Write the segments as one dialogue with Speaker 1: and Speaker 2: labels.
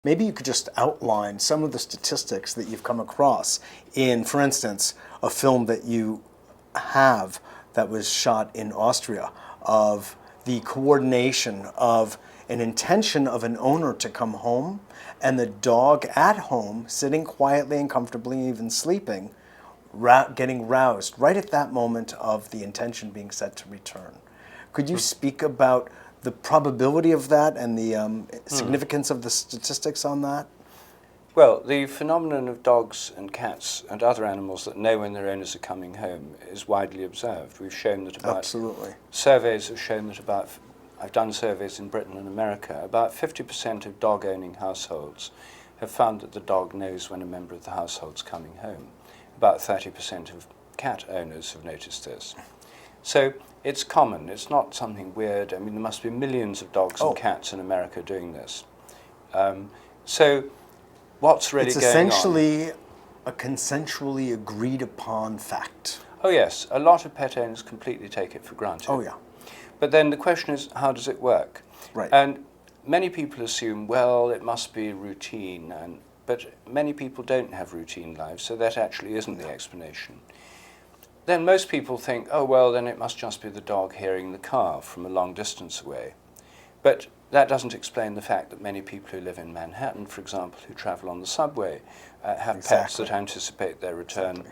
Speaker 1: Maybe you could just outline some of the statistics that you've come across in, for instance, a film that you have that was shot in Austria of the coordination of an intention of an owner to come home and the dog at home sitting quietly and comfortably, even sleeping, getting roused right at that moment of the intention being set to return. Could you speak about the probability of that and the significance of the statistics on that?
Speaker 2: Well, the phenomenon of dogs and cats and other animals that know when their owners are coming home is widely observed. We've shown that about...
Speaker 1: Absolutely.
Speaker 2: Surveys have shown that about... I've done surveys in Britain and America. About 50% of dog-owning households have found that the dog knows when a member of the household's coming home. About 30% of cat owners have noticed this. So it's common. It's not something weird. I mean, there must be millions of dogs and cats in America doing this. So what's really going on?
Speaker 1: It's essentially a consensually agreed upon fact.
Speaker 2: Oh yes, a lot of pet owners completely take it for granted.
Speaker 1: Oh yeah.
Speaker 2: But then the question is, how does it work?
Speaker 1: Right.
Speaker 2: And many people assume, well, it must be routine, but many people don't have routine lives, so that actually isn't the explanation. Then most people think, oh, well, then it must just be the dog hearing the car from a long distance away. But that doesn't explain the fact that many people who live in Manhattan, for example, who travel on the subway, have pets that anticipate their return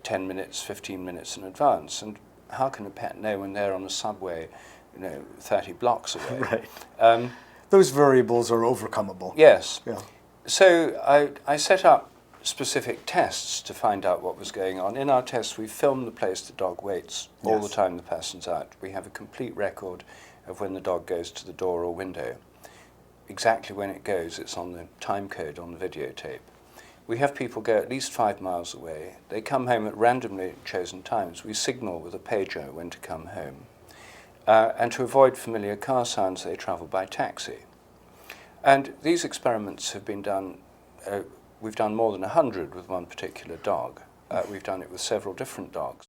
Speaker 2: 10 minutes, 15 minutes in advance. And how can a pet know when they're on the subway, 30 blocks away?
Speaker 1: Right. Those variables are overcomable.
Speaker 2: Yes.
Speaker 1: Yeah.
Speaker 2: So I set up specific tests to find out what was going on. In our tests, we film the place the dog waits all the time the person's out. We have a complete record of when the dog goes to the door or window. Exactly when it goes, it's on the time code on the videotape. We have people go at least 5 miles away. They come home at randomly chosen times. We signal with a pager when to come home. And to avoid familiar car sounds, they travel by taxi. And these experiments have been done, we've done more than 100 with one particular dog. We've done it with several different dogs.